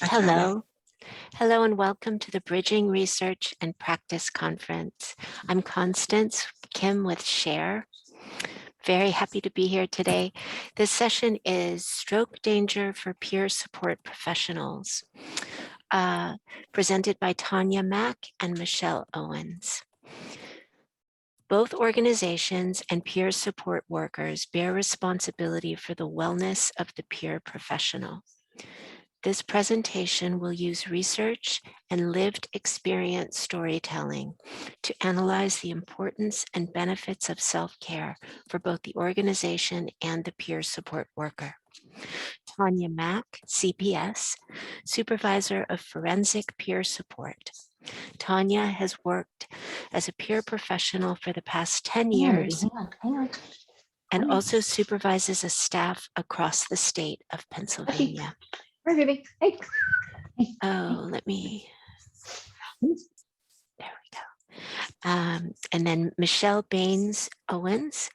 Tanya. Hello. Hello and welcome to the Bridging Research and Practice Conference. I'm Constance Kim with SHARE. Very happy to be here today. This session is Stroke Danger for Peer Support Professionals, presented by Tanya Mack and Michelle Owens. Both organizations and peer support workers bear responsibility for the wellness of the peer professional. This presentation will use research and lived experience storytelling to analyze the importance and benefits of self-care for both the organization and the peer support worker. Tanya Mack, CPS, Supervisor of Forensic Peer Support. Tanya has worked as a peer professional for the past 10 years and also supervises a staff across the state of Pennsylvania. Hi, baby. Hey. Oh, let me, there we go. And then Michelle Baynes Owens,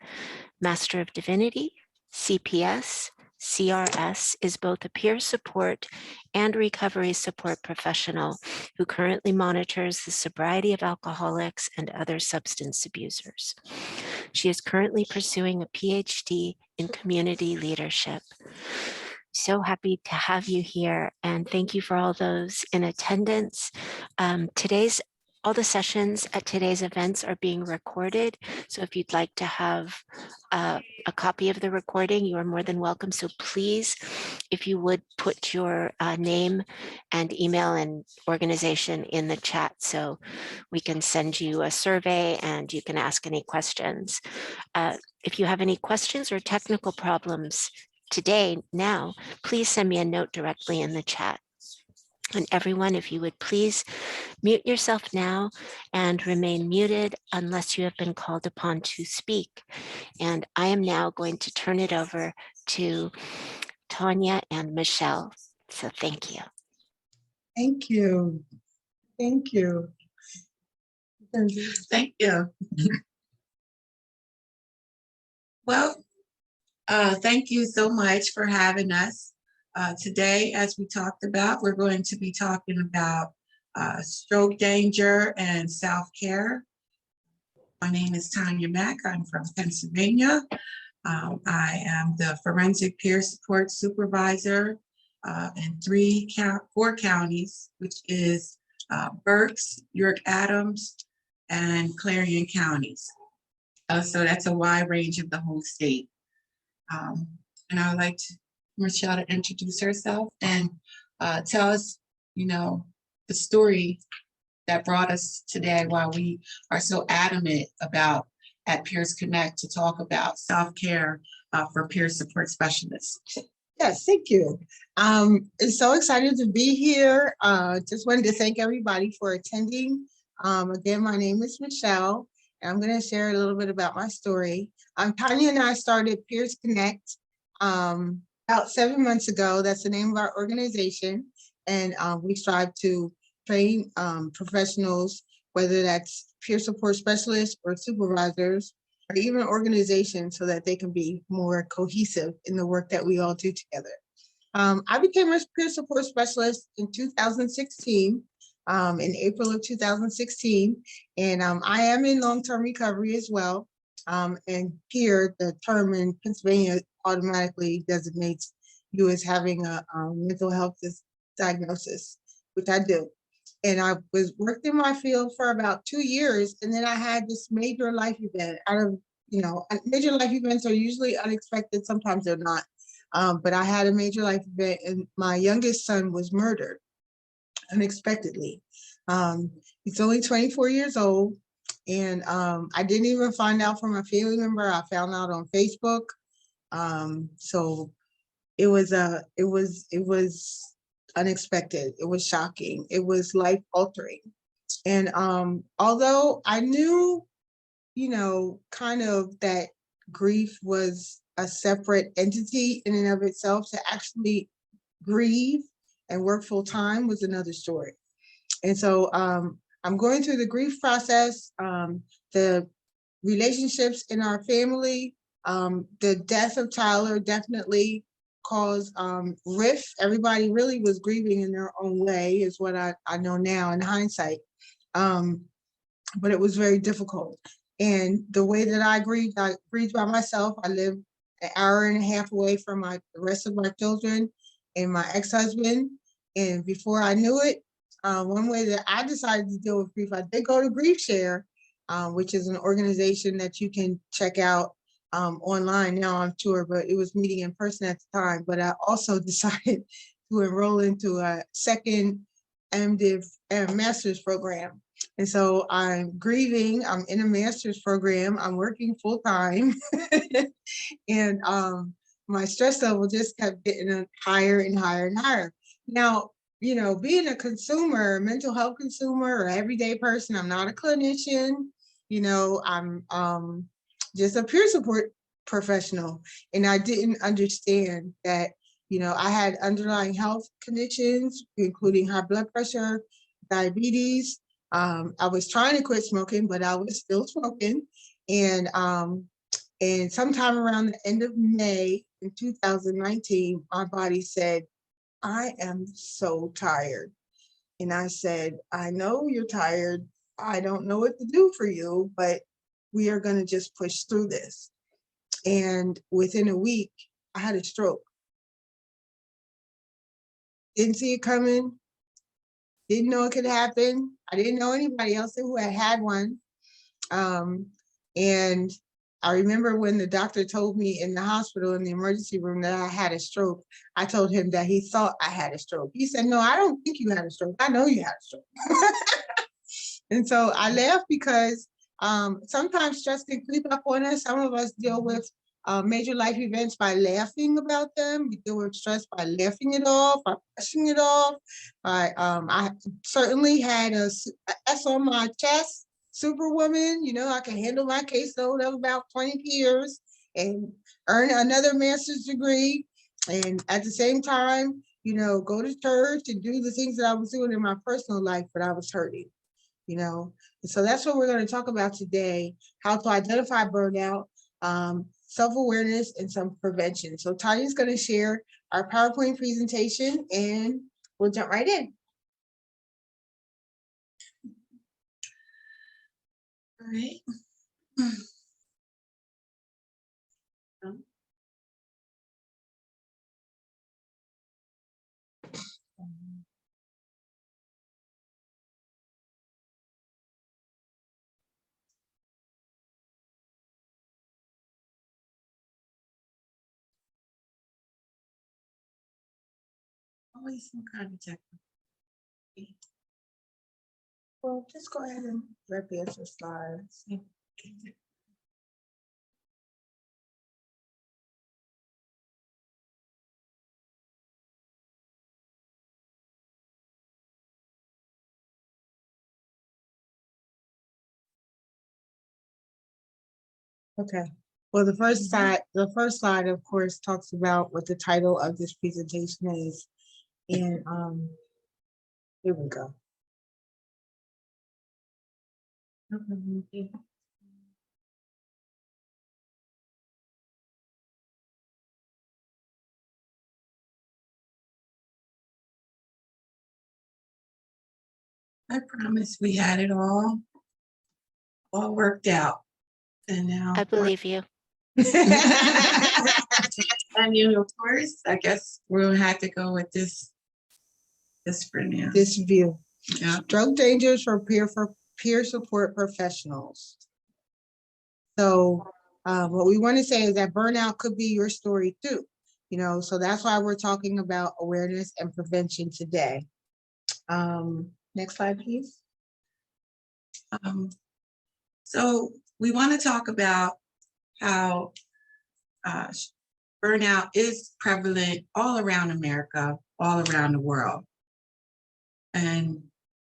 Master of Divinity, CPS, CRS, is both a peer support and recovery support professional who currently monitors the sobriety of alcoholics and other substance abusers. She is currently pursuing a Ph.D. in community leadership. So happy to have you here, and thank you for all those in attendance. All the sessions at today's events are being recorded, so if you'd like to have a copy of the recording, you are more than welcome. So please, if you would put your name and email and organization in the chat so we can send you a survey and you can ask any questions. If you have any questions or technical problems now, please send me a note directly in the chat. And everyone, if you would please mute yourself now and remain muted unless you have been called upon to speak. And I am now going to turn it over to Tanya and Michelle. So thank you. Thank you. Thank you. Thank you. Well, thank you so much for having us. Today, as we talked about, we're going to be talking about stroke danger and self-care. My name is Tanya Mack. I'm from Pennsylvania. I am the Forensic Peer Support Supervisor in 4 counties, which is Berks, York Adams, and Clarion counties. So that's a wide range of the whole state. And I would like Michelle to introduce herself and tell us, the story that brought us today, why we are so adamant about at Peers Connect to talk about self-care for peer support specialists. Yes, thank you. I'm so excited to be here. Just wanted to thank everybody for attending. Again, my name is Michelle, and I'm going to share a little bit about my story. Tanya and I started Peers Connect about 7 months ago. That's the name of our organization. And we strive to train professionals, whether that's peer support specialists or supervisors, or even organizations, so that they can be more cohesive in the work that we all do together. I became a peer support specialist in 2016, in April of 2016. And I am in long-term recovery as well. And peer, the term in Pennsylvania automatically designates you as having a mental health diagnosis, which I do. And I worked in my field for about 2 years, and then I had this major life event. Major life events are usually unexpected. Sometimes they're not. But I had a major life event, and my youngest son was murdered unexpectedly. He's only 24 years old. And I didn't even find out from a family member. I found out on Facebook. So it was unexpected. It was shocking. It was life altering. And although I knew, kind of that grief was a separate entity in and of itself, to actually grieve and work full time was another story. And so I'm going through the grief process, the relationships in our family. The death of Tyler definitely caused rift. Everybody really was grieving in their own way, is what I know now in hindsight. But it was very difficult. And the way that I grieved by myself. I lived an hour and a half away from the rest of my children and my ex-husband. And before I knew it, one way that I decided to deal with grief, I did go to Grief Share, which is an organization that you can check out online now on tour, but it was meeting in person at the time. But I also decided to enroll into a second M.Div master's program. And so I'm grieving, I'm in a master's program, I'm working full time. And my stress level just kept getting higher and higher and higher. Now, you know, being a consumer, mental health consumer or everyday person, I'm not a clinician, you know, I'm just a peer support professional. And I didn't understand that, you know, I had underlying health conditions, including high blood pressure, diabetes. I was trying to quit smoking, but I was still smoking. And sometime around the end of May in 2019, my body said, I am so tired. And I said, I know you're tired. I don't know what to do for you, but we are going to just push through this. And within a week, I had a stroke. Didn't see it coming. Didn't know it could happen. I didn't know anybody else who had had one. And I remember when the doctor told me in the hospital, in the emergency room, that I had a stroke. I told him that he thought I had a stroke. He said, no, I don't think you had a stroke. I know you had a stroke. And so I laughed because sometimes stress can creep up on us. Some of us deal with major life events by laughing about them. We deal with stress by laughing it off, by brushing it off. I certainly had a S on my chest, superwoman. You know, I can handle my caseload of about 20 years and earn another master's degree. And at the same time, you know, go to church and do the things that I was doing in my personal life, but I was hurting, you know. And so that's what we're going to talk about today, how to identify burnout, self-awareness, and some prevention. So Tanya's going to share our PowerPoint presentation and we'll jump right in. All right. Always some kind of technical. Well, just go ahead and advance the slides. Okay. Well, the first slide, of course, talks about what the title of this presentation is. And here we go. I promise we had it all worked out. And now I believe you. and you, of course, I guess we'll have to go with this for now. This view. Yeah. Stroke dangers for peer support professionals. So what we want to say is that burnout could be your story too. You know, so that's why we're talking about awareness and prevention today. Next slide, please. So we want to talk about how burnout is prevalent all around America, all around the world. And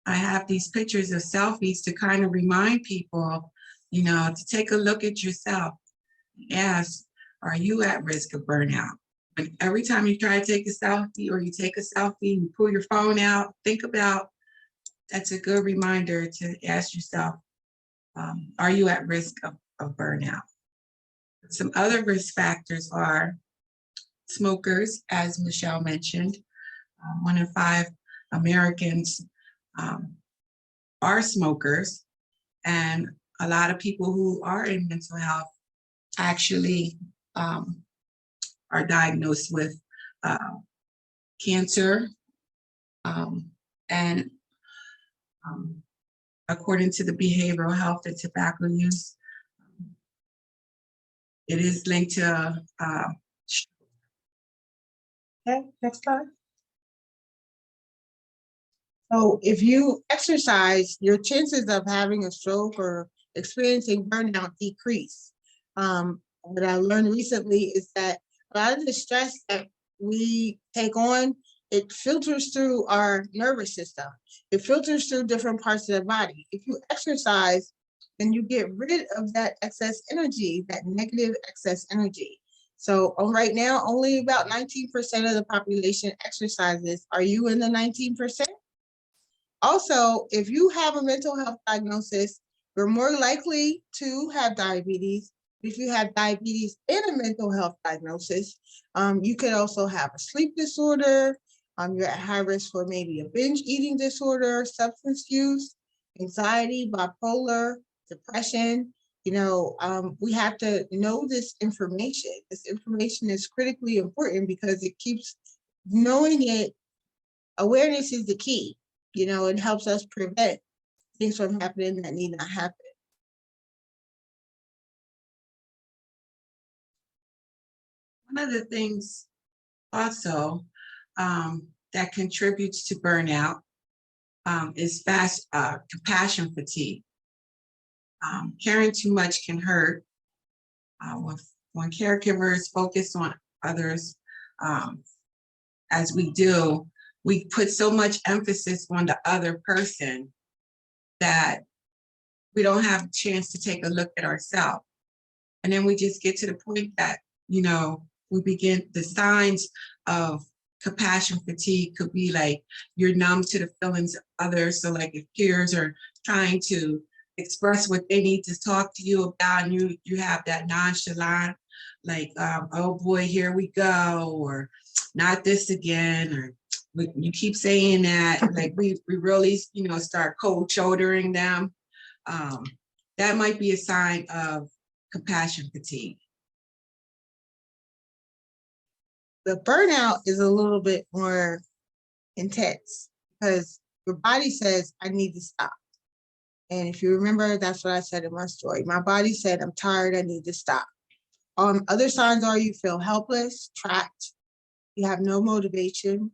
I have these pictures of selfies to kind of remind people, you know, to take a look at yourself and ask, are you at risk of burnout? And every time you try to take a selfie or you take a selfie and you pull your phone out, think about, that's a good reminder to ask yourself, are you at risk of burnout? Some other risk factors are smokers, as Michelle mentioned. 1 in 5 Americans are smokers, and a lot of people who are in mental health actually are diagnosed with cancer, and according to the behavioral health and tobacco use, it is linked to Okay, next slide. So if you exercise, your chances of having a stroke or experiencing burnout decrease. What I learned recently is that a lot of the stress that we take on, it filters through our nervous system. It filters through different parts of the body. If you exercise, then you get rid of that excess energy, that negative excess energy. So right now, only about 19% of the population exercises. Are you in the 19%? Also, if you have a mental health diagnosis, you're more likely to have diabetes. If you have diabetes and a mental health diagnosis, you could also have a sleep disorder. You're at high risk for maybe a binge eating disorder, substance use, anxiety, bipolar, depression. We have to know this information. This information is critically important because it keeps knowing it. Awareness is the key. It helps us prevent things from happening that need not happen. one of the things also that contributes to burnout is fast compassion fatigue. Caring too much can hurt. When caregivers focus on others, as we do, we put so much emphasis on the other person that we don't have a chance to take a look at ourselves. And then we just get to the point that, we begin, the signs of compassion fatigue could be like you're numb to the feelings of others. So like if peers are trying to express what they need to talk to you about, and you have that nonchalant, like, oh boy, here we go, or not this again, or you keep saying that, like we really, start cold shouldering them. That might be a sign of compassion fatigue. The burnout is a little bit more intense because your body says, I need to stop. And if you remember, that's what I said in my story. My body said, I'm tired, I need to stop. Other signs are you feel helpless, trapped, you have no motivation,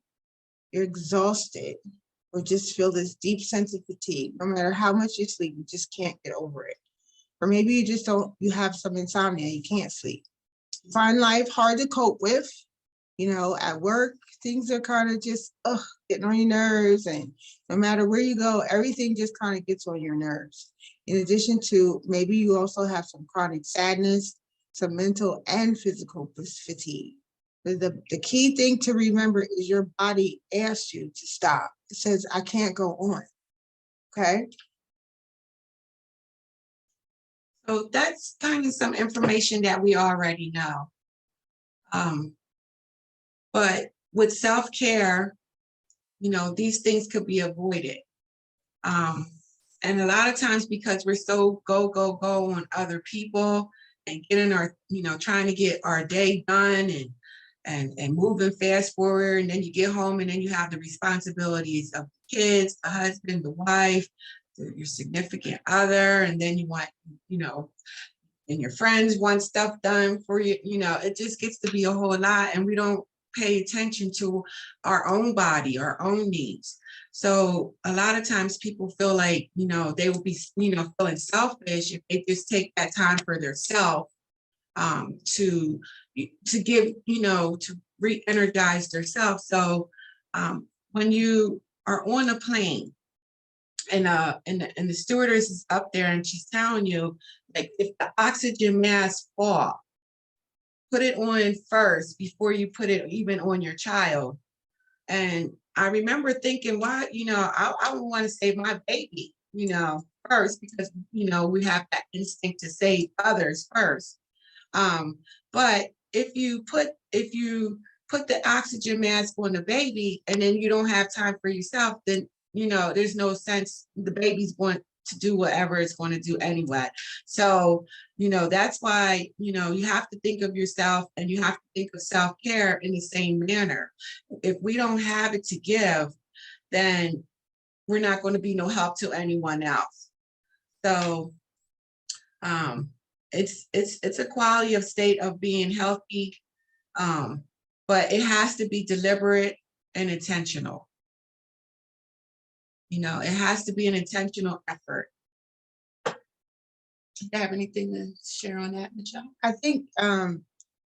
you're exhausted, or just feel this deep sense of fatigue. No matter how much you sleep, you just can't get over it. Or maybe you have some insomnia, you can't sleep. Find life hard to cope with. At work, things are kind of just getting on your nerves, and no matter where you go, everything just kind of gets on your nerves. In addition to, maybe you also have some chronic sadness, some mental and physical fatigue. The key thing to remember is your body asks you to stop. It says, I can't go on. Okay. So that's kind of some information that we already know. But with self-care, these things could be avoided. And a lot of times because we're so go on other people and getting our, trying to get our day done and moving fast forward, and then you get home and then you have the responsibilities of the kids, the husband, the wife, your significant other, and then you want, and your friends want stuff done for you, it just gets to be a whole lot, and we don't pay attention to our own body, our own needs. So a lot of times people feel like, they will be, feeling selfish if they just take that time for themselves to give, to re-energize themselves. So when you are on a plane and the stewardess is up there and she's telling you, like, if the oxygen mask fall, put it on first before you put it even on your child. And I remember thinking, why, I would want to save my baby, first, because, we have that instinct to save others first. But if you put the oxygen mask on the baby and then you don't have time for yourself, then there's no sense. The baby's going to do whatever it's going to do anyway. So that's why you have to think of yourself, and you have to think of self-care in the same manner. If we don't have it to give, then we're not going to be no help to anyone else. So it's a quality of state of being healthy, but it has to be deliberate and intentional. It has to be an intentional effort. Do you have anything to share on that, Michelle? I think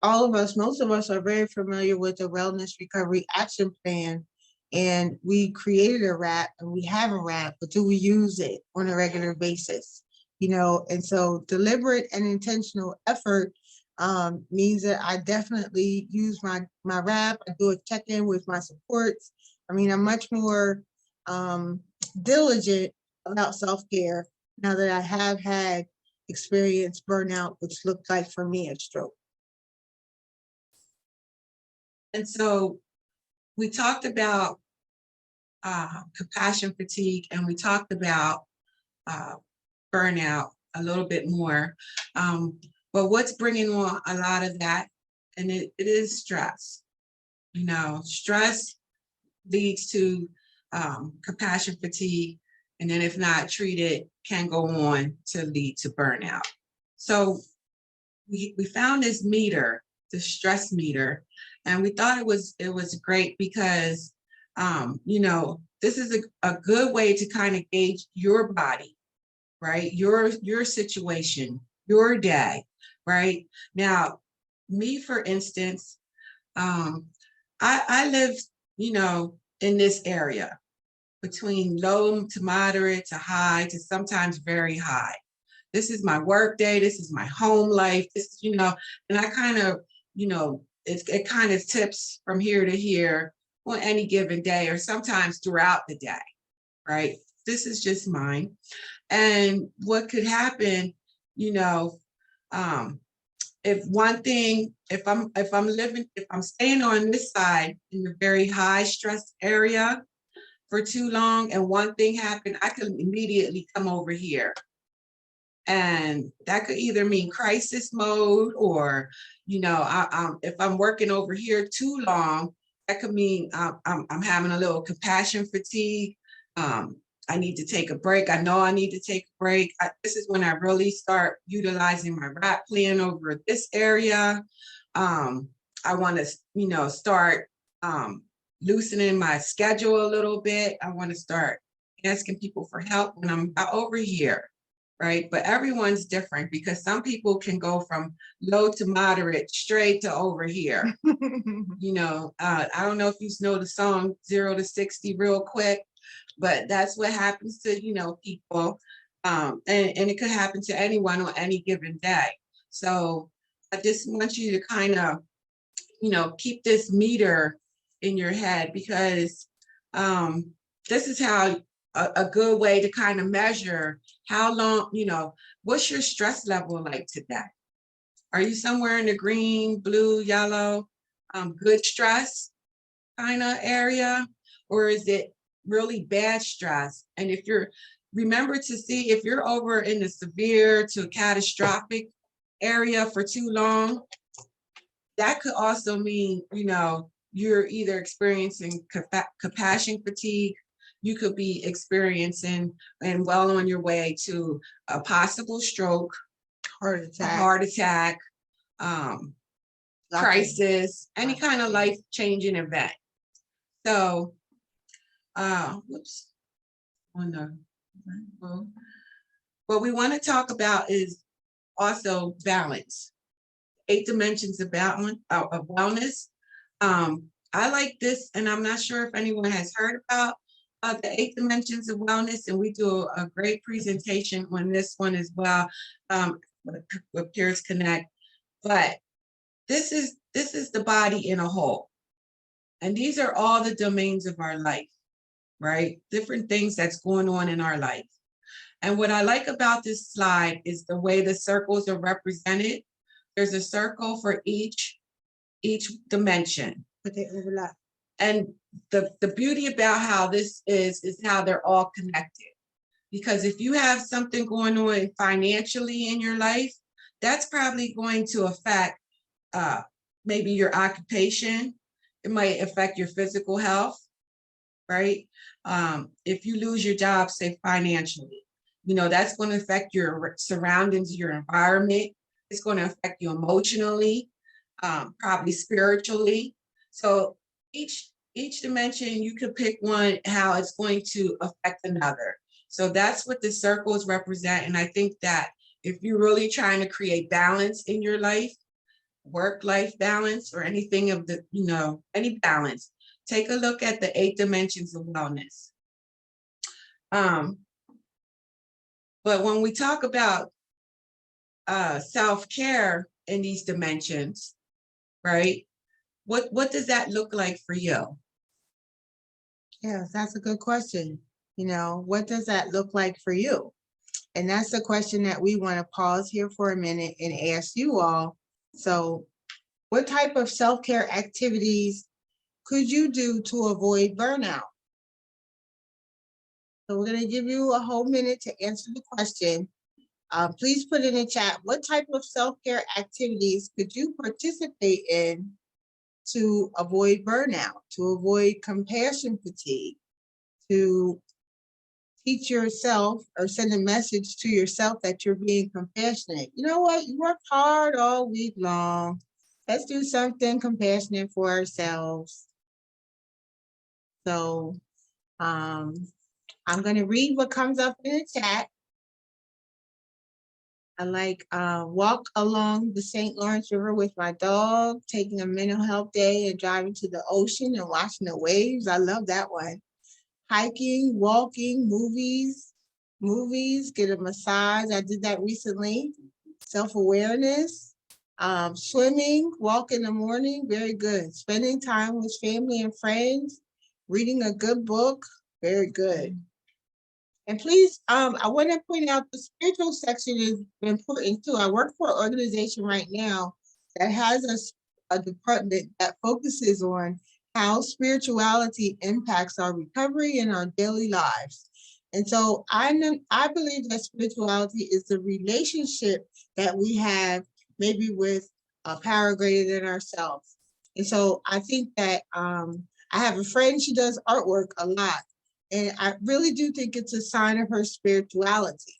most of us are very familiar with the Wellness Recovery Action Plan, and we created a RAP and we have a RAP, but do we use it on a regular basis? And so deliberate and intentional effort means that I definitely use my RAP. I do a check-in with my supports. I'm much more diligent about self-care now that I have had experience burnout, which looked like for me a stroke. And so we talked about compassion fatigue, and we talked about burnout a little bit more. But what's bringing on a lot of that, and it is stress. Stress leads to compassion fatigue, and then if not treated, can go on to lead to burnout. So we found this meter, the stress meter, and we thought it was great because this is a good way to kind of gauge your body, right? Your situation, your day, right? Now, me, for instance, I live, in this area between low to moderate to high to sometimes very high. This is my work day. This is my home life. This, and I kind of, it kind of tips from here to here on any given day, or sometimes throughout the day, right? This is just mine. And what could happen, if I'm staying on this side in the very high stress area for too long, and one thing happened, I could immediately come over here. And that could either mean crisis mode, or, if I'm working over here too long, that could mean I'm having a little compassion fatigue. I need to take a break. I know I need to take a break. This is when I really start utilizing my RAP plan over this area. I want to, start loosening my schedule a little bit. I want to start asking people for help when I'm over here, right? But everyone's different, because some people can go from low to moderate straight to over here. I don't know if you know the song 0 to 60 real quick, but that's what happens to, people. And it could happen to anyone on any given day. So I just want you to kind of, keep this meter in your head, because this is how a good way to kind of measure how long, what's your stress level like today? Are you somewhere in the green, blue, yellow, good stress kind of area? Or is it really bad stress? And if remember to see if you're over in the severe to catastrophic area for too long, that could also mean, you're either experiencing compassion fatigue. You could be experiencing and well on your way to a possible stroke, heart attack, crisis, any kind of life-changing event. So, what we want to talk about is also balance. 8 dimensions of balance, of wellness. I like this, and I'm not sure if anyone has heard about the 8 dimensions of wellness, and we do a great presentation on this one as well with Peers Connect. But this is the body in a whole, and these are all the domains of our life, right? Different things that's going on in our life. And what I like about this slide is the way the circles are represented. There's a circle for each each dimension. But they overlap. And the beauty about how this is how they're all connected. Because if you have something going on financially in your life, that's probably going to affect maybe your occupation. It might affect your physical health, right? If you lose your job, say financially, that's going to affect your surroundings, your environment. It's going to affect you emotionally, probably spiritually. So each dimension, you could pick one, how it's going to affect another. So that's what the circles represent. And I think that if you're really trying to create balance in your life, work-life balance, or anything of the, any balance, take a look at the 8 dimensions of wellness. But when we talk about self-care in these dimensions, right? What does that look like for you? Yes, that's a good question. What does that look like for you? And that's the question that we want to pause here for a minute and ask you all. So what type of self-care activities could you do to avoid burnout? So we're going to give you a whole minute to answer the question. Please put in the chat, what type of self-care activities could you participate in to avoid burnout, to avoid compassion fatigue, to teach yourself or send a message to yourself that you're being compassionate. You know what? You work hard all week long. Let's do something compassionate for ourselves. So I'm going to read what comes up in the chat. I like walk along the St. Lawrence River with my dog, taking a mental health day and driving to the ocean and watching the waves. I love that one. Hiking, walking, movies, get a massage. I did that recently. Self-awareness, swimming, walk in the morning, very good. Spending time with family and friends, reading a good book, very good. And please, I want to point out the spiritual section is important too. I work for an organization right now that has a department that focuses on how spirituality impacts our recovery and our daily lives. And so I believe that spirituality is the relationship that we have maybe with a power greater than ourselves. And so I think that I have a friend, she does artwork a lot. And I really do think it's a sign of her spirituality.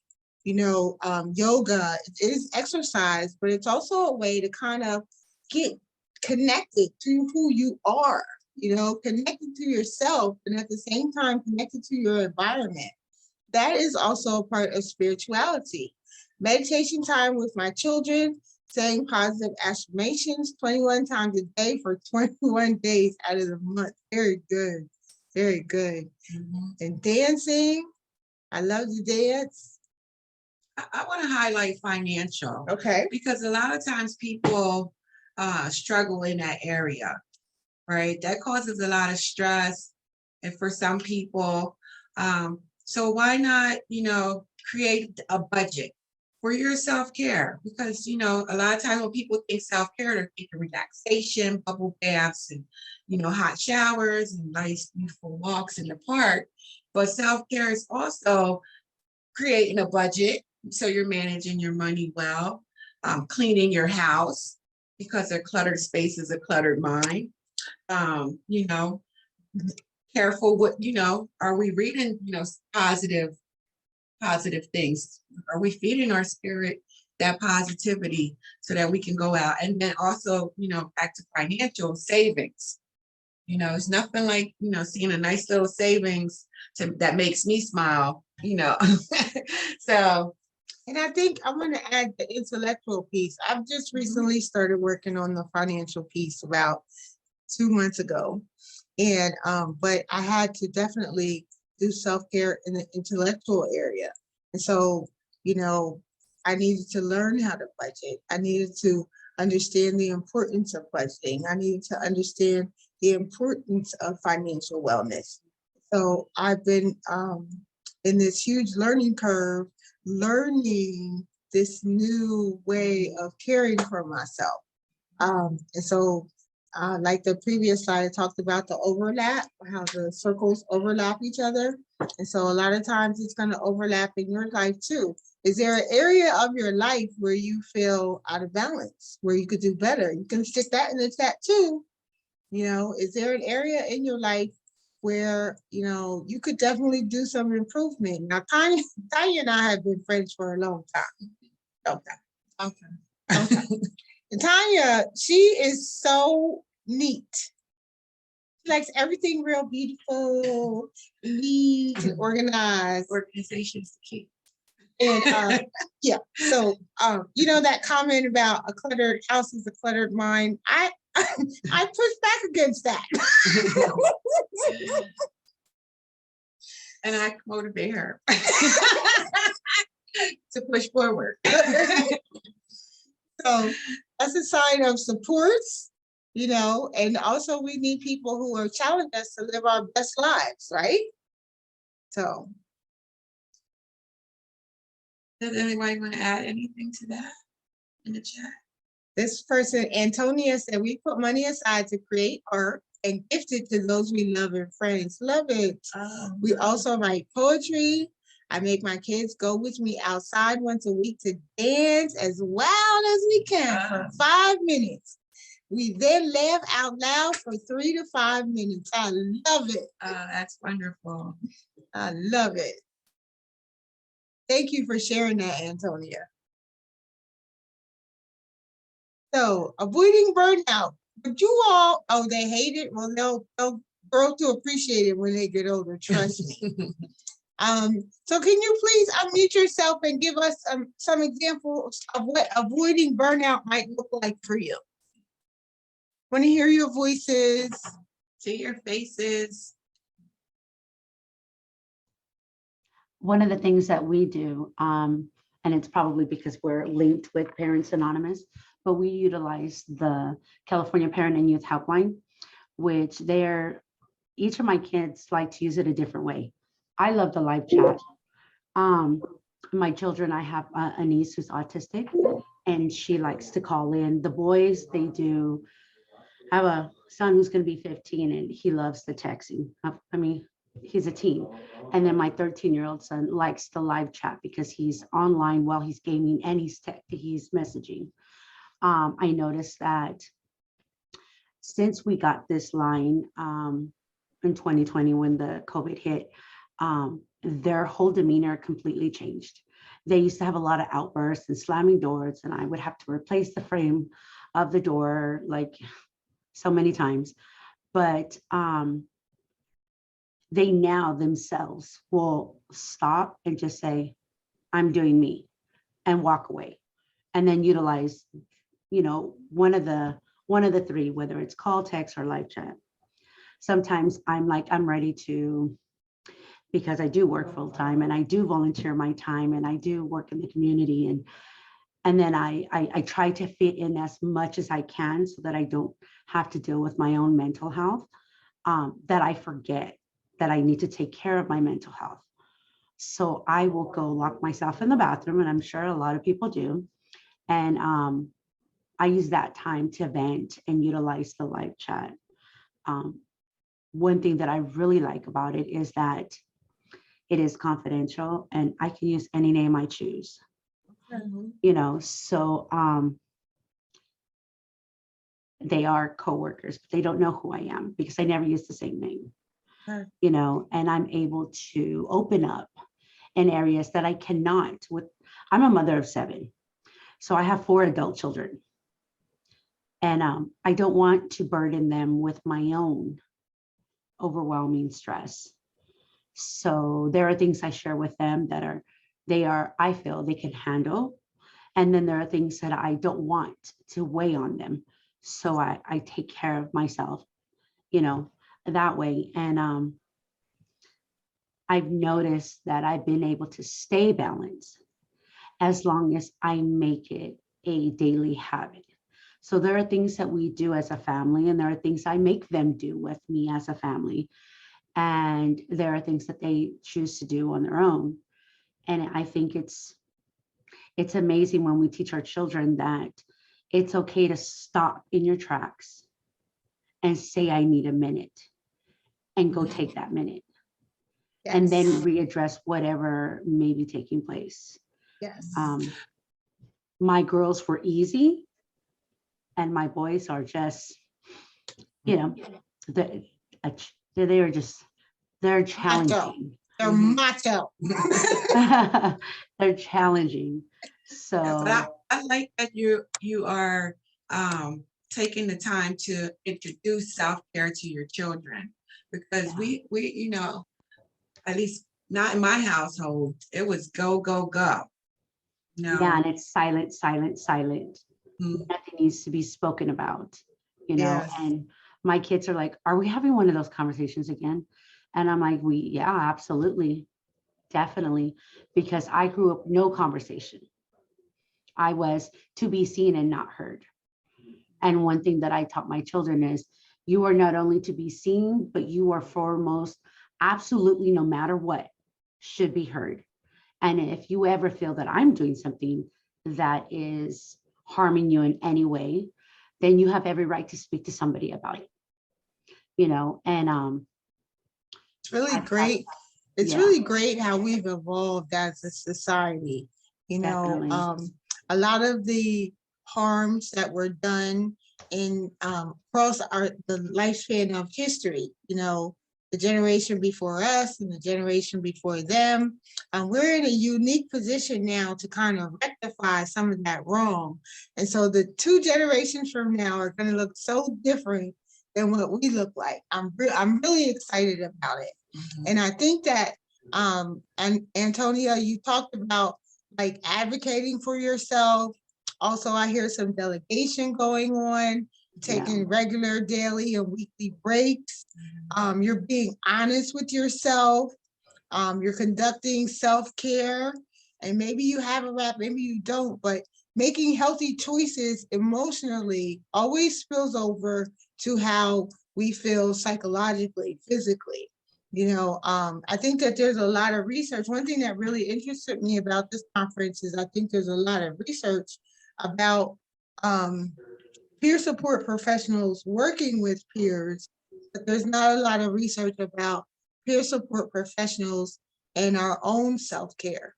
Yoga is exercise, but it's also a way to kind of get connected to who you are, connected to yourself, and at the same time connected to your environment. That is also a part of spirituality. Meditation time with my children, saying positive affirmations 21 times a day for 21 days out of the month. Very good. Very good. Mm-hmm. And dancing, I love to dance. I want to highlight financial. Okay. Because a lot of times people struggle in that area, right? That causes a lot of stress, and for some people, so why not, create a budget for your self-care? Because, a lot of times when people think self-care, they're thinking relaxation, bubble baths, and, hot showers and nice, beautiful walks in the park. But self-care is also creating a budget, so you're managing your money well, cleaning your house, because a cluttered space is a cluttered mind. Careful what, are we reading, positive things? Are we feeding our spirit that positivity so that we can go out? And then also, back to financial savings. It's nothing like, seeing a nice little savings that makes me smile, So. And I think I want to add the intellectual piece. I've just recently started working on the financial piece about 2 months ago. And, but I had to definitely do self-care in the intellectual area. And so, I needed to learn how to budget. I needed to understand the importance of budgeting. I needed to understand the importance of financial wellness. So I've been in this huge learning curve, learning this new way of caring for myself. And so Like the previous slide, I talked about the overlap, how the circles overlap each other. And so a lot of times it's going to overlap in your life too. Is there an area of your life where you feel out of balance, where you could do better? You can stick that in the chat too. You know, is there an area in your life where, you know, you could definitely do some improvement? Now, Tanya and I have been friends for a long time. Okay. And Tanya, she is so neat. She likes everything real beautiful, neat, and organized. Organization is the key. And yeah, so you know that comment about a cluttered house is a cluttered mind. I push back against that. And I motivate her to push forward. So that's a sign of support, you know, and also we need people who are challenging us to live our best lives, right? So. Does anybody want to add anything to that in the chat? This person, Antonia, said, we put money aside to create art and gift it to those we love and friends. Love it. We also write poetry. I make my kids go with me outside once a week to dance as wild as we can for 5 minutes. We then laugh out loud for 3 to 5 minutes. I love it. That's wonderful. I love it. Thank you for sharing that, Antonia. So, avoiding burnout. But you all, oh, they hate it? Well, they'll grow to appreciate it when they get older, trust me. So can you please unmute yourself and give us some examples of what avoiding burnout might look like for you? Want to hear your voices. See your faces. One of the things that we do, and it's probably because we're linked with Parents Anonymous, but we utilize the California Parent and Youth Helpline, which each of my kids like to use it a different way. I love the live chat. My children, I have a niece who's autistic and she likes to call in. The boys, they do. I have a son who's going to be 15 and he loves the texting. I mean, he's a teen. And then my 13-year-old son likes the live chat because he's online while he's gaming and he's messaging. I noticed that since we got this line in 2020 when the COVID hit, their whole demeanor completely changed. They used to have a lot of outbursts and slamming doors, and I would have to replace the frame of the door like so many times. But they now themselves will stop and just say, I'm doing me, and walk away, and then utilize, you know, one of the three, whether it's call, text, or live chat. Sometimes I'm like, I'm ready to, because I do work full time and I do volunteer my time and I do work in the community, and then I try to fit in as much as I can so that I don't have to deal with my own mental health, that I forget that I need to take care of my mental health. So I will go lock myself in the bathroom, and I'm sure a lot of people do. And I use that time to vent and utilize the live chat. One thing that I really like about it is that it is confidential and I can use any name I choose. You know, so they are coworkers, but they don't know who I am because I never use the same name. You know, and I'm able to open up in areas that I cannot with. I'm a mother of 7, so I have 4 adult children, and I don't want to burden them with my own overwhelming stress. So there are things I share with them that I feel they can handle. And then there are things that I don't want to weigh on them. So I take care of myself, you know, that way. And I've noticed that I've been able to stay balanced as long as I make it a daily habit. So there are things that we do as a family, and there are things I make them do with me as a family. And there are things that they choose to do on their own. And I think it's amazing when we teach our children that it's okay to stop in your tracks and say, I need a minute, and go take that minute, and Yes. then readdress whatever may be taking place. Yes. My girls were easy, and my boys are just, they are just, they're challenging. They're macho. They're challenging. So But I like that you are taking the time to introduce self-care to your children, because we at least not in my household, it was go, go, go. yeah, and it's silent, silent, silent. Mhm. Nothing needs to be spoken about, Yes. and my kids are like, are we having one of those conversations again? And I'm like, yeah, absolutely, definitely, because I grew up no conversation. I was to be seen and not heard. And one thing that I taught my children is, you are not only to be seen, but you are foremost, absolutely, no matter what, should be heard. And if you ever feel that I'm doing something that is harming you in any way, then you have every right to speak to somebody about it. And It's really great. It's yeah. really great how we've evolved as a society. Definitely. A lot of the harms that were done in across the lifespan of history, the generation before us and the generation before them. We're in a unique position now to kind of rectify some of that wrong. And so the 2 generations from now are going to look so different than what we look like. I'm really excited about it. And I think that and Antonia, you talked about like advocating for yourself. Also, I hear some delegation going on, taking regular daily and weekly breaks. You're being honest with yourself. You're conducting self-care, and maybe you have a rap, maybe you don't, but making healthy choices emotionally always spills over to how we feel psychologically, physically. I think that there's a lot of research. One thing that really interested me about this conference is I think there's a lot of research about peer support professionals working with peers, but there's not a lot of research about peer support professionals and our own self-care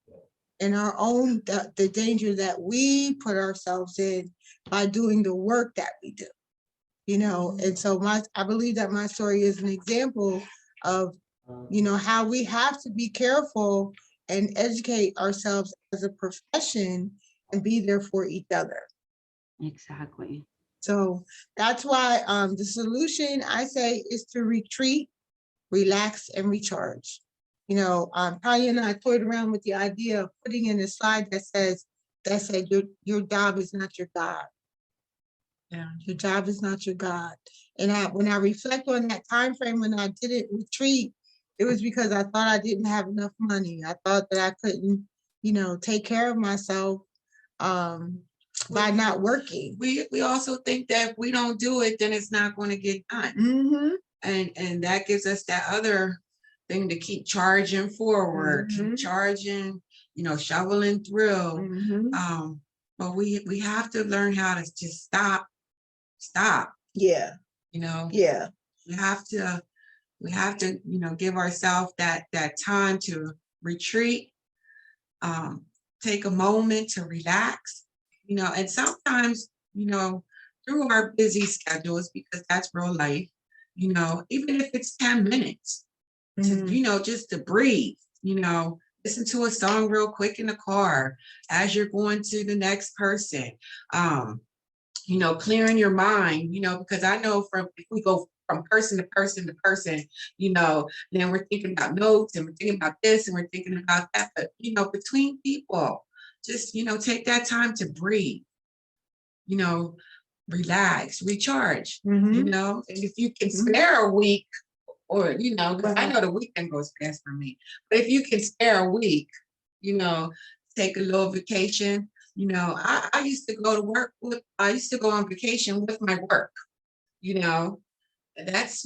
and our own the danger that we put ourselves in by doing the work that we do. And so I believe that my story is an example of how we have to be careful and educate ourselves as a profession and be there for each other. Exactly. So that's why the solution, I say, is to retreat, relax, and recharge. Tanya and I toyed around with the idea of putting in a slide that said your job is not your God. Yeah. Your job is not your God. And when I reflect on that time frame when I didn't retreat, it was because I thought I didn't have enough money. I thought that I couldn't, take care of myself by not working. We also think that if we don't do it, then it's not going to get done. Mm-hmm. And that gives us that other thing to keep charging forward, keep charging, shoveling through. But we have to learn how to just stop. Yeah. Yeah. We have to, give ourselves that time to retreat, take a moment to relax, and sometimes, through our busy schedules, because that's real life, even if it's 10 minutes to, just to breathe, listen to a song real quick in the car as you're going to the next person, clearing your mind, because I know if we go from person to person to person, then we're thinking about notes and we're thinking about this and we're thinking about that. But, between people, just, take that time to breathe, relax, recharge, and if you can spare a week or, because I know the weekend goes fast for me, but if you can spare a week, take a little vacation. I used to go to work I used to go on vacation with my work, that's,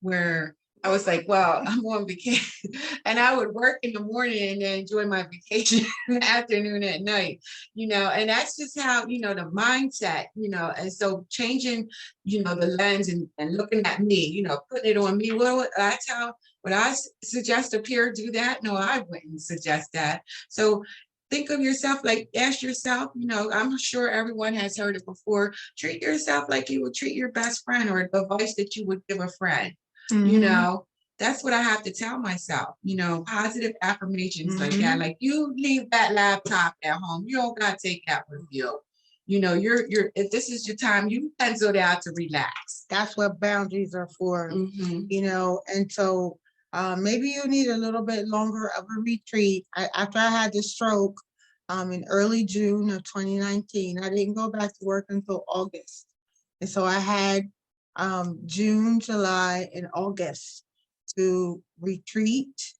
where I was like, well, I'm on vacation. And I would work in the morning and then enjoy my vacation in the afternoon at night, and that's just how, the mindset, and so changing, the lens and looking at me, putting it on me. Well, that's how, would I suggest a peer do that? No, I wouldn't suggest that. So think of yourself, like ask yourself, I'm sure everyone has heard it before, treat yourself like you would treat your best friend or the advice that you would give a friend. That's what I have to tell myself, positive affirmations like that. Like, you leave that laptop at home. You don't got to take that with you. You're if this is your time, you penciled out to relax. That's what boundaries are for, and so maybe you need a little bit longer of a retreat. After I had the stroke in early June of 2019, I didn't go back to work until August. And so I had June, July, and August to retreat,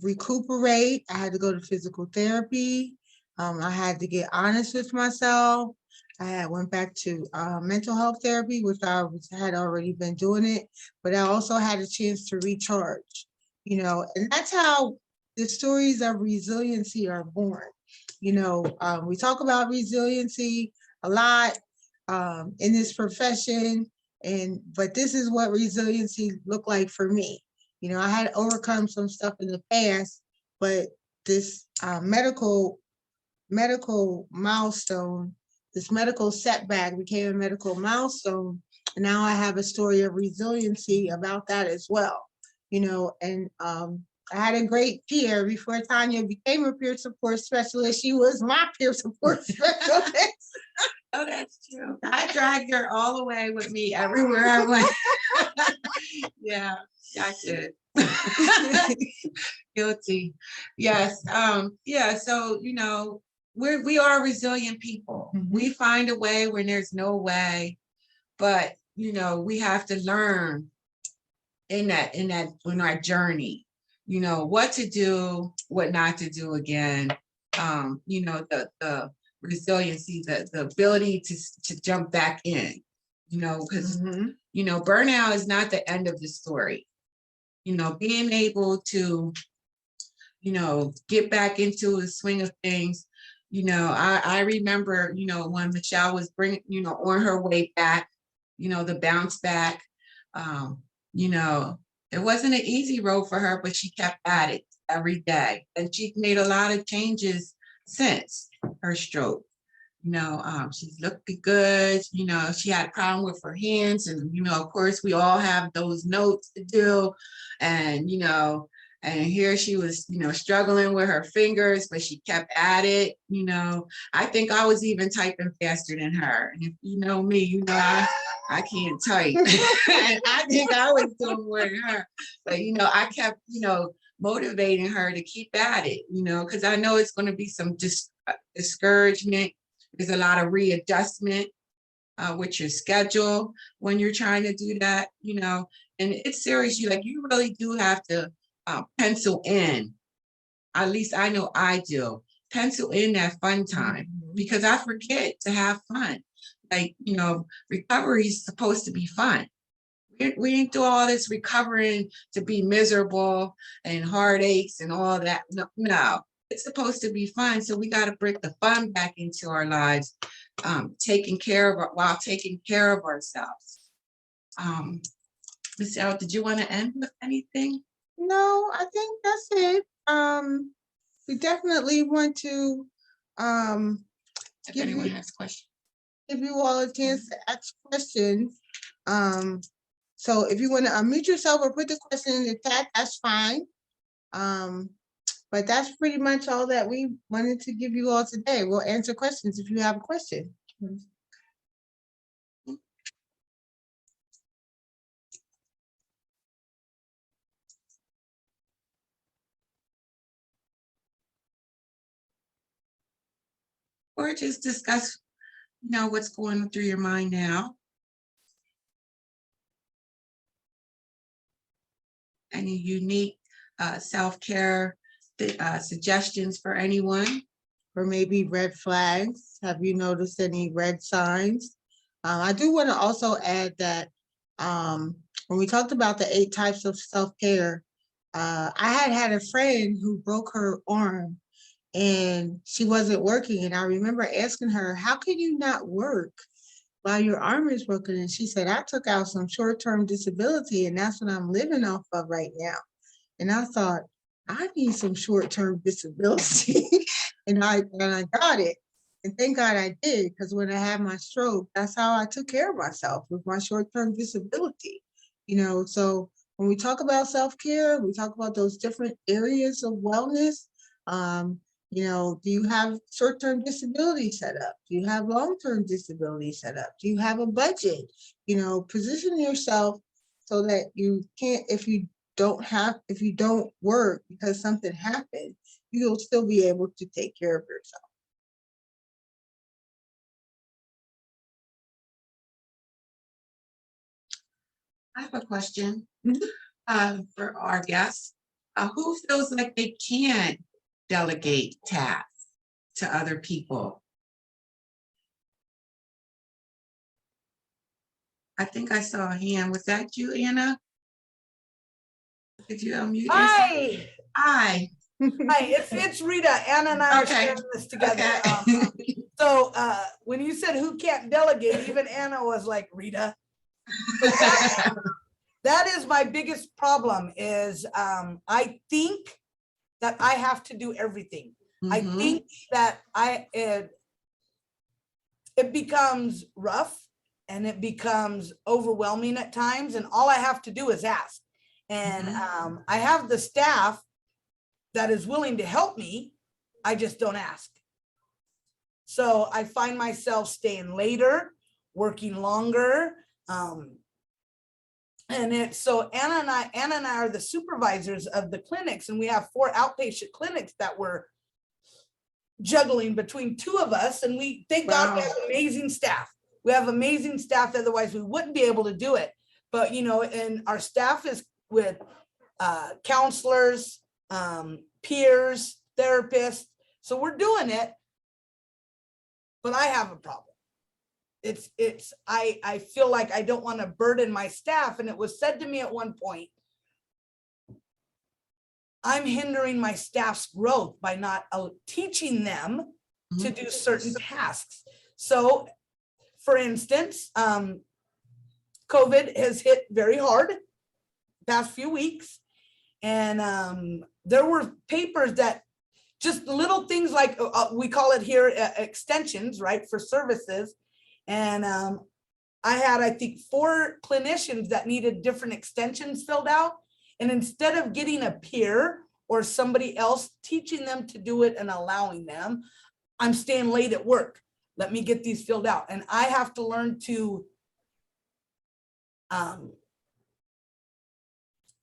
recuperate. I had to go to physical therapy. I had to get honest with myself. I went back to mental health therapy, which I had already been doing it, but I also had a chance to recharge, and that's how the stories of resiliency are born. We talk about resiliency a lot in this profession, but this is what resiliency looked like for me. I had overcome some stuff in the past, but this medical milestone, this medical setback became a medical milestone. And now I have a story of resiliency about that as well. And I had a great peer before Tanya became a peer support specialist. She was my peer support specialist. Oh, that's true. I dragged her all the way with me everywhere I went. Yeah, I did. Guilty. Yes. Yeah. So, we are resilient people. We find a way when there's no way, but we have to learn in our journey, what to do, what not to do again. The resiliency, the ability to jump back in, because burnout is not the end of the story. Being able to get back into the swing of things. I remember, when Michelle was on her way back, the bounce back, it wasn't an easy road for her, but she kept at it every day. And she's made a lot of changes since her stroke. She's looking good. She had a problem with her hands, and of course we all have those notes to do, and and here she was struggling with her fingers, but she kept at it. I think I was even typing faster than her, and if you know me, I can't type. And I think I was doing more than her, but I kept motivating her to keep at it, because I know it's going to be some discouragement. There's a lot of readjustment with your schedule when you're trying to do that, and it's serious. You really do have to pencil in, at least I know I do, pencil in that fun time, because I forget to have fun. Recovery is supposed to be fun. We didn't do all this recovering to be miserable and heartaches and all that. No. It's supposed to be fun, so we got to bring the fun back into our lives, while taking care of ourselves. Michelle, did you want to end with anything? No, I think that's it. We definitely want to if anyone has questions, give you all a chance to ask questions. So if you want to unmute yourself or put the question in the chat, that's fine. But that's pretty much all that we wanted to give you all today. We'll answer questions if you have a question. Or just discuss, what's going through your mind now. Any unique self-care suggestions for anyone? Or maybe red flags. Have you noticed any red signs? I do want to also add that when we talked about the 8 types of self-care, I had a friend who broke her arm and she wasn't working. And I remember asking her, how can you not work while your arm is broken? And she said, I took out some short-term disability and that's what I'm living off of right now. And I thought, I need some short-term disability. and I got it. And thank God I did, because when I had my stroke, that's how I took care of myself, with my short-term disability. So when we talk about self-care, we talk about those different areas of wellness. Do you have short-term disability set up? Do you have long-term disability set up? Do you have a budget? Position yourself so that you can't, if you don't work because something happened, you'll still be able to take care of yourself. I have a question for our guests. Who feels like they can delegate tasks to other people? I think I saw a hand. Was that you, Anna? Did you unmute yourself? Hi. Hi. Hi, it's Rita. Anna and I are Okay. sharing this together. Okay. So when you said who can't delegate, even Anna was like, Rita. That is my biggest problem is I think that I have to do everything. I think that it becomes rough and it becomes overwhelming at times, and all I have to do is ask. And I have the staff that is willing to help me. I just don't ask. So I find myself staying later, working longer. So Anna and I are the supervisors of the clinics, and we have 4 outpatient clinics that we're juggling between 2 of us. And we thank God we have amazing staff. We have amazing staff, otherwise we wouldn't be able to do it. But and our staff is with counselors, peers, therapists. So we're doing it, but I have a problem. I feel like I don't want to burden my staff. And it was said to me at one point, I'm hindering my staff's growth by not teaching them to do certain tasks. So for instance, COVID has hit very hard the past few weeks. And there were papers that just little things like we call it here extensions, right, for services. And I had, I think, 4 clinicians that needed different extensions filled out. And instead of getting a peer or somebody else teaching them to do it and allowing them, I'm staying late at work. Let me get these filled out. And I have to learn to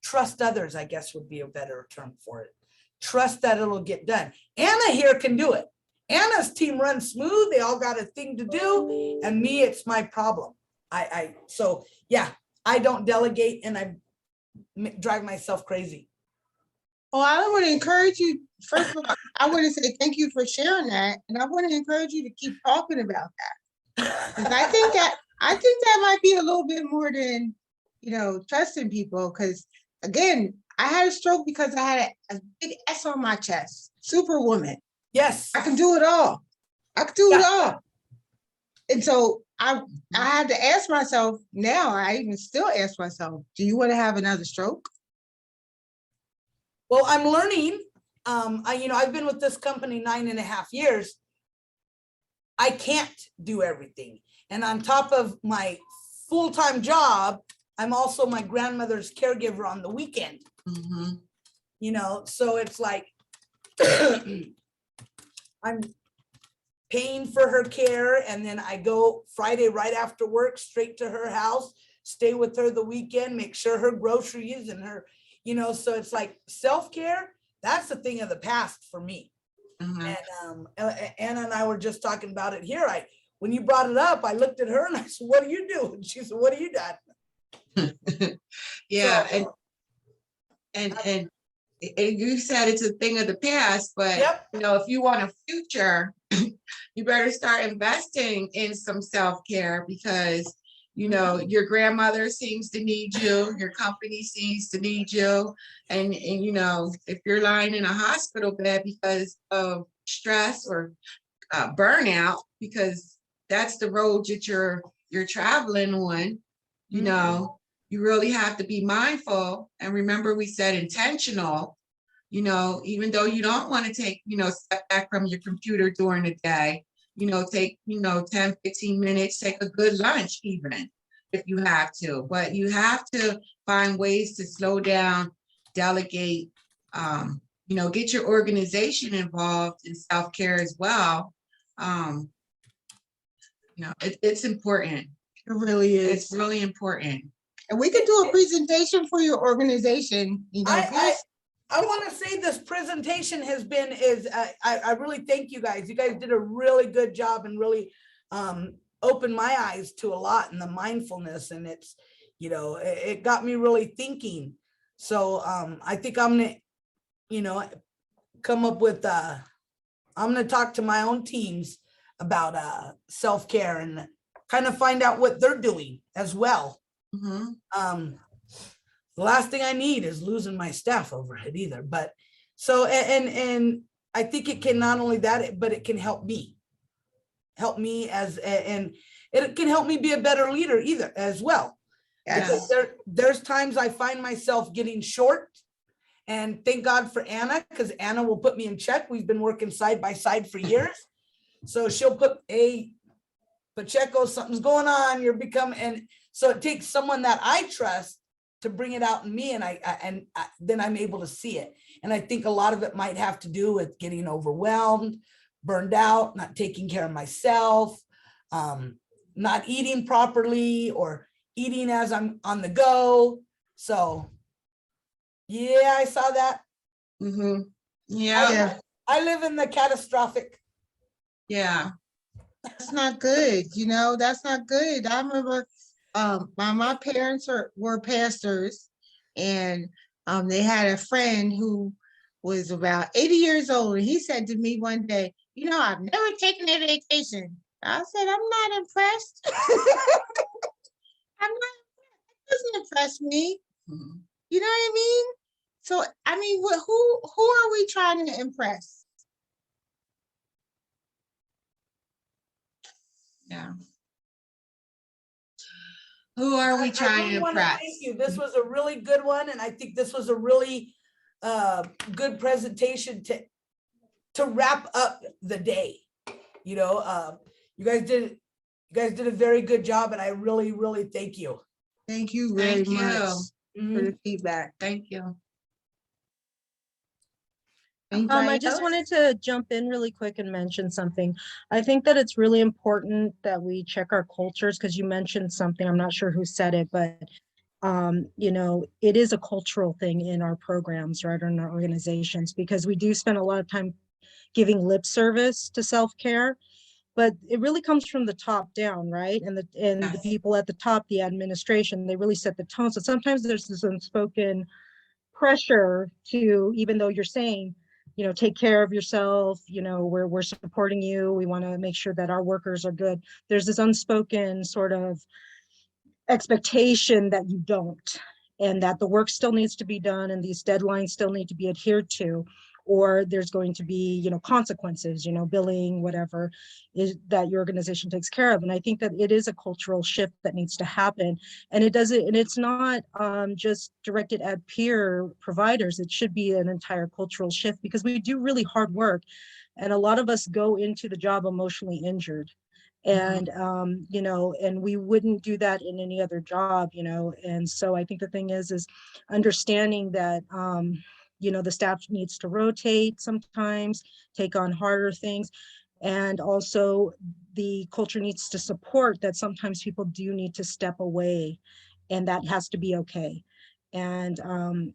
trust others, I guess would be a better term for it. Trust that it'll get done. Anna here can do it. Anna's team runs smooth. They all got a thing to do. And me, it's my problem. So yeah, I don't delegate and I drive myself crazy. Well, I want to encourage you. First of all, I want to say thank you for sharing that. And I want to encourage you to keep talking about that. Because I think that might be a little bit more than, trusting people. Because again, I had a stroke because I had a big S on my chest. Superwoman. Yes. I can do it all. I can do it all. And so I had to ask myself, now I even still ask myself, do you want to have another stroke? Well, I'm learning. I've been with this company 9.5 years. I can't do everything. And on top of my full-time job, I'm also my grandmother's caregiver on the weekend. So it's like I'm paying for her care, and then I go Friday right after work straight to her house, stay with her the weekend, make sure her groceries and her, so it's like self-care, that's a thing of the past for me. And Anna and I were just talking about it here. When you brought it up, I looked at her and I said, what do you do? And she said, what do you do? Yeah. So, and you said it's a thing of the past, but if you want a future, you better start investing in some self-care, because You know, your grandmother seems to need you, your company seems to need you. And you know, if you're lying in a hospital bed because of stress or burnout, because that's the road that you're traveling on, you know, you really have to be mindful. And remember, we said intentional, you know, even though you don't want to take, you know, step back from your computer during the day, you know, take, you know, 10, 15 minutes, take a good lunch even if you have to, but you have to find ways to slow down, delegate, you know, get your organization involved in self-care as well. You know, it's important. It really is. It's really important. And we could do a presentation for your organization, you know. I want to say this presentation has been, I really thank you guys. You guys did a really good job and really opened my eyes to a lot in the mindfulness, and it's, you know, it got me really thinking. So I think I'm gonna, you know, come up with, I'm gonna talk to my own teams about self-care and kind of find out what they're doing as well. The last thing I need is losing my staff over it either. But so, and I think it can not only that, but it can help me as, and it can help me be a better leader either as well. Yes. Because there's times I find myself getting short, and thank God for Anna, because Anna will put me in check. We've been working side by side for years. So she'll put, hey, Pacheco, something's going on. You're becoming, and so it takes someone that I trust to bring it out in me, and then I'm able to see it. And I think a lot of it might have to do with getting overwhelmed, burned out, not taking care of myself, not eating properly, or eating as I'm on the go. So yeah, I saw that. Yeah. I live in the catastrophic. Yeah. That's not good, you know, that's not good. I remember my parents were pastors, and they had a friend who was about 80 years old, and he said to me one day, you know, I've never taken a vacation. I said, I'm not impressed. I'm not, it doesn't impress me. You know what I mean? So, I mean, who are we trying to impress? Yeah. Who are we trying to impress? Thank you. This was a really good one, and I think this was a really good presentation to wrap up the day. You know, you guys did a very good job, and I really, really thank you. Thank you very Thank you. much for the feedback. Thank you. I just wanted to jump in really quick and mention something. I think that it's really important that we check our cultures, because you mentioned something, I'm not sure who said it, but you know, it is a cultural thing in our programs, right, in our organizations, because we do spend a lot of time giving lip service to self-care, but it really comes from the top down, right? And the people at the top, the administration, they really set the tone. So sometimes there's this unspoken pressure to, even though you're saying, you know, take care of yourself, you know, we're supporting you, we want to make sure that our workers are good. There's this unspoken sort of expectation that you don't, and that the work still needs to be done, and these deadlines still need to be adhered to, or there's going to be, you know, consequences, you know, billing, whatever is that your organization takes care of. And I think that it is a cultural shift that needs to happen, and it doesn't, and it's not just directed at peer providers. It should be an entire cultural shift, because we do really hard work, and a lot of us go into the job emotionally injured. And you know, and we wouldn't do that in any other job, you know. And so I think the thing is understanding that you know, the staff needs to rotate sometimes, take on harder things, and also the culture needs to support that sometimes people do need to step away, and that has to be okay. And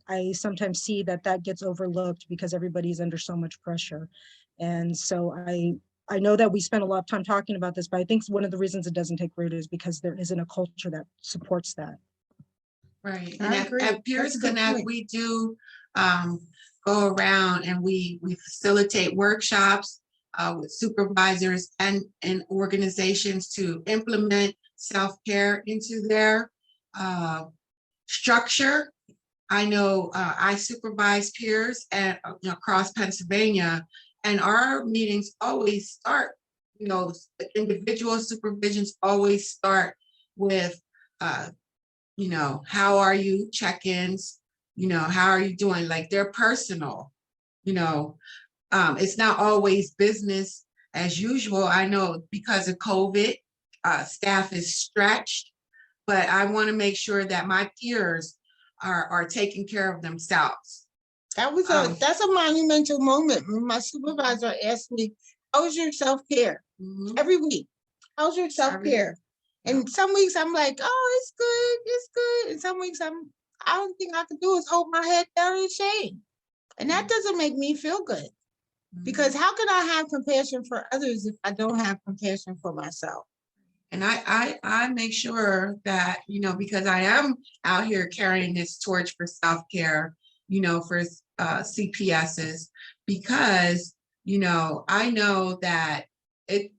I sometimes see that that gets overlooked because everybody's under so much pressure. And so I know that we spend a lot of time talking about this, but I think one of the reasons it doesn't take root is because there isn't a culture that supports that. Right. I And agree. at Peers That's a good Connect, point. we do go around and we facilitate workshops with supervisors and organizations to implement self-care into their structure. I know I supervise peers at across Pennsylvania, and our meetings always start, individual supervisions always start with, how are you, check-ins, how are you doing? Like, they're personal, it's not always business as usual. I know because of COVID, staff is stretched, but I want to make sure that my peers are taking care of themselves. That's a monumental moment when my supervisor asked me, how's your self-care? Mhm. Every week, how's your self-care? And some weeks I'm like, oh, it's good. And some weeks I don't think I can do is hold my head down in shame. And that doesn't make me feel good. Because how can I have compassion for others if I don't have compassion for myself? And I make sure that, because I am out here carrying this torch for self-care, for CPSs, because, I know that it,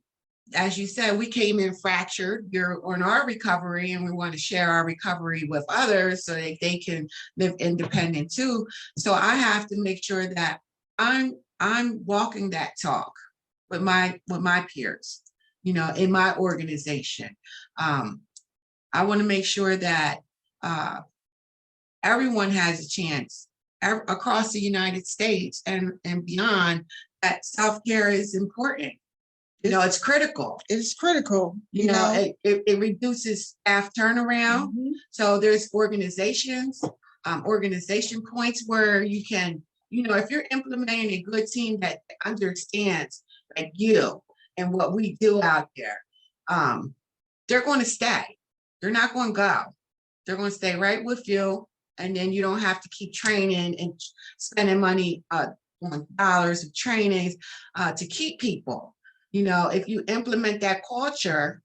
as you said, we came in fractured. You're on our recovery, and we want to share our recovery with others so that they can live independent too. So I have to make sure that I'm walking that talk with my peers, in my organization. I want to make sure that everyone has a chance across the United States and beyond, that self-care is important. It's critical. It's critical. It reduces staff turnaround. So there's organization points where you can, if you're implementing a good team that understands like you and what we do out there, they're going to stay. They're not going to go. They're going to stay right with you. And then you don't have to keep training and spending money on dollars of trainings to keep people. If you implement that culture,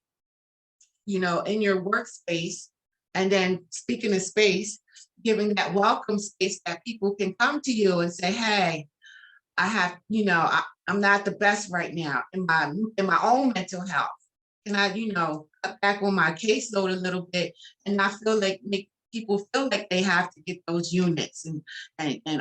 in your workspace, and then speaking of space, giving that welcome space that people can come to you and say, hey, I have, I'm not the best right now in my own mental health. Can I, cut back on my caseload a little bit and not feel like make people feel like they have to get those units and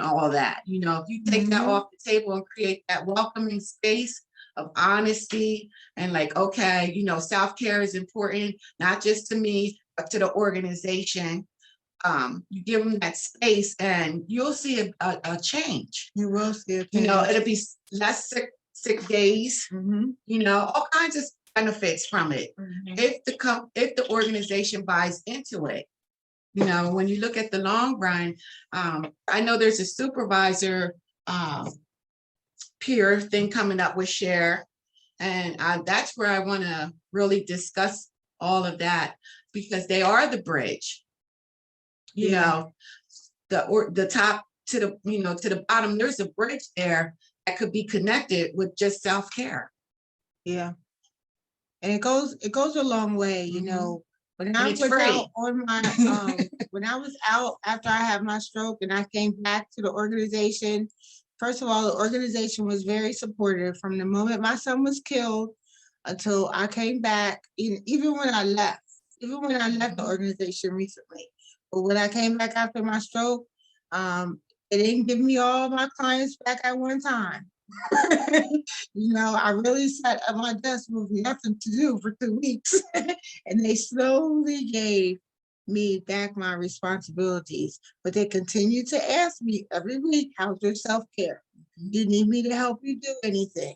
all that. If you take that off the table and create that welcoming space of honesty and like, okay, self-care is important, not just to me, but to the organization. You give them that space and you'll see a change. You will see a change. It'll be less sick days, all kinds of benefits from it. If the organization buys into it. When you look at the long run, I know there's a supervisor peer thing coming up with Share. And that's where I want to really discuss all of that, because they are the bridge. The top to the to the bottom. There's a bridge there that could be connected with just self-care. Yeah, and it goes a long way. When I was out on my when I was out after I had my stroke and I came back to the organization. First of all, the organization was very supportive from the moment my son was killed until I came back. Even when I left the organization recently. But when I came back after my stroke, it didn't give me all my clients back at one time. I really sat at my desk with nothing to do for 2 weeks, and they slowly gave me back my responsibilities. But they continue to ask me every week, how's your self-care? Do you need me to help you do anything?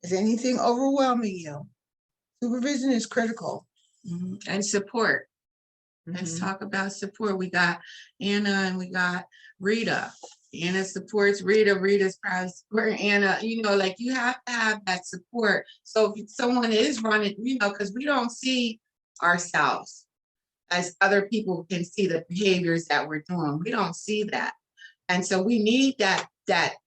Is anything overwhelming you? Supervision is critical. And support. Let's talk about support. We got Anna and we got Rita. Anna supports Rita. Rita's probably supporting Anna. Like, you have to have that support. So if someone is running, because we don't see ourselves as other people can see the behaviors that we're doing. We don't see that. And so we need that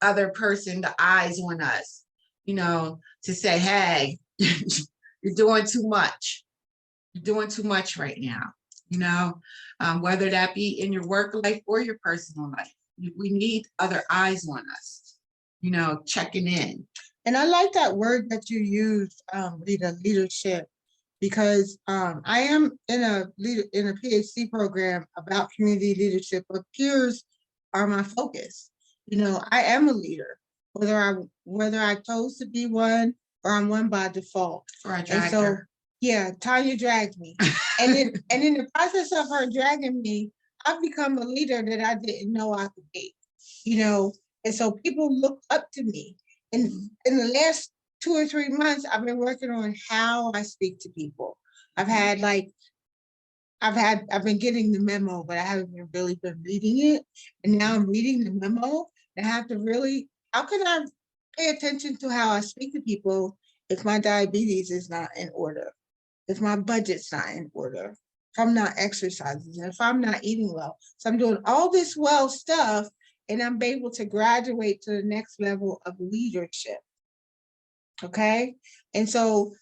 other person, the eyes on us, to say, hey, you're doing too much. You're doing too much right now. Whether that be in your work life or your personal life, we need other eyes on us, checking in. And I like that word that you used, Rita, leadership. because I am in a Ph.D. program about community leadership, but peers are my focus. I am a leader, whether I chose to be one or I'm one by default. Or I And dragged so, her. yeah, Tanya dragged me. And in the process of her dragging me, I've become a leader that I didn't know I could be, and so people look up to me. And in the last 2 or 3 months, I've been working on how I speak to people. I've been getting the memo, but I haven't really been reading it. And now I'm reading the memo and I have to really, how can I pay attention to how I speak to people if my diabetes is not in order, if my budget's not in order, if I'm not exercising, if I'm not eating well. So I'm doing all this well stuff and I'm able to graduate to the next level of leadership. Okay. And so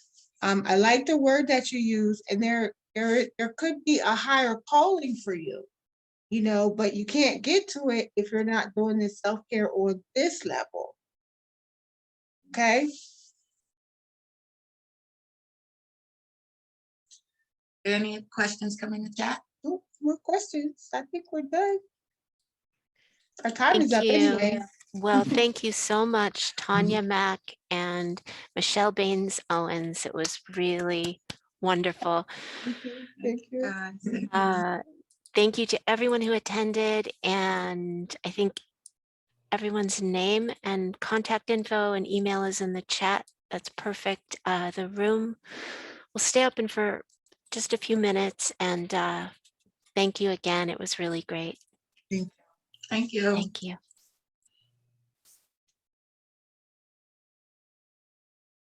I like the word that you use, and there could be a higher calling for you, but you can't get to it if you're not doing this self-care on this level. Okay. Any questions coming in the chat? Oh, more questions. I think we're done. Our time is up Thank you. anyway. Well, thank you so much, Tanya Mack and Michelle Baynes Owens. It was really wonderful. Thank you. Guys, thank you. Thank you to everyone who attended, and I think everyone's name and contact info and email is in the chat. That's perfect. The room will stay open for just a few minutes, and thank you again. It was really great. Thank you. Thank you.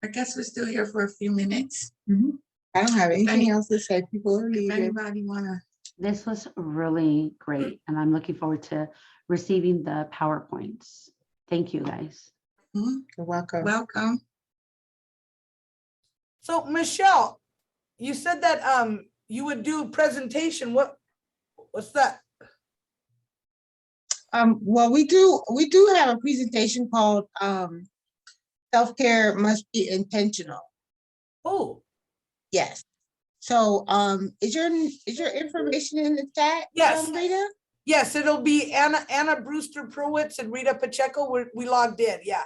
I guess we're still here for a few minutes. I don't have anything Any- else to say. People are If leaving. anybody wanna, This was really great, and I'm looking forward to receiving the PowerPoints. Thank you, guys. You're welcome. welcome. So Michelle, you said that you would do a presentation. What's that? Well, we do have a presentation called self-care must be intentional. Oh, Yes. So is your information in the chat? Yes. Rita? yes, it'll be Anna Brewster Prowitz and Rita Pacheco. We logged in. Yeah.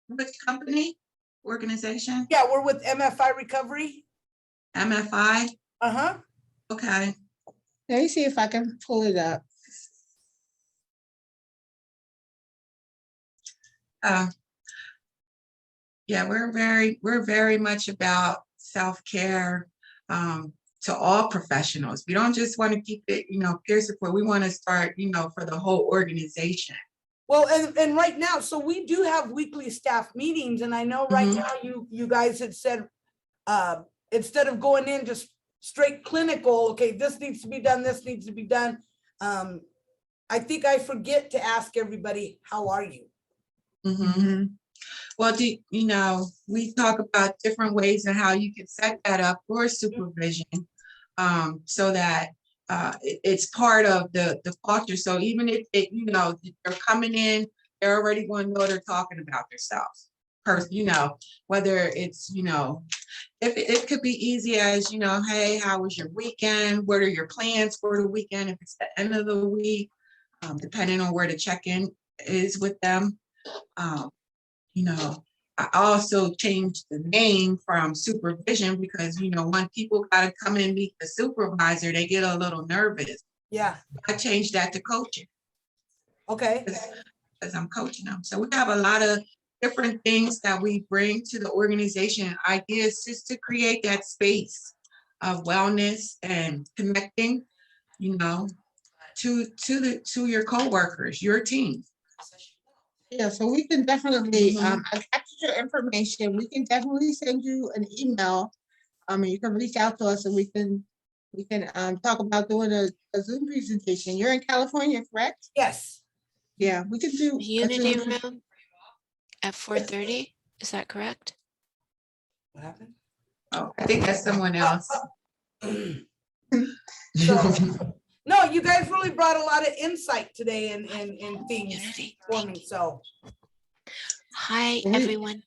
Which company, organization? Yeah, we're with MFI Recovery. MFI? Uh-huh. Okay. Let me see if I can pull it up. Yeah, we're very much about self-care to all professionals. We don't just want to keep it, peer support. We want to start, for the whole organization. Well, and right now, so we do have weekly staff meetings, and I know right Mhm. now you guys had said instead of going in just straight clinical, okay, this needs to be done, this needs to be done. I think I forget to ask everybody, how are you? Mhm. Well, we talk about different ways and how you can set that up for supervision, so that it's part of the culture. So even if they're coming in, they're already going to know they're talking about themselves. Whether it's if it could be easy as hey, how was your weekend? What are your plans for the weekend? If it's the end of the week, depending on where the check-in is with them. I also changed the name from supervision because, when people got to come and meet the supervisor, they get a little nervous. Yeah. I changed that to coaching Okay. because I'm coaching them. So we have a lot of different things that we bring to the organization, ideas just to create that space of wellness and connecting, to your coworkers, your team. Yeah, so we can definitely, I've captured your information. We can definitely send you an email. And you can reach out to us and we can talk about doing a Zoom presentation. You're in California, correct? Yes. Yeah, we could do. a Unity Zoom- room at 4:30. Is that correct? What happened? Oh, I think that's someone else. So, no, you guys really brought a lot of insight today and things Unity. for me. So Hi, We- everyone.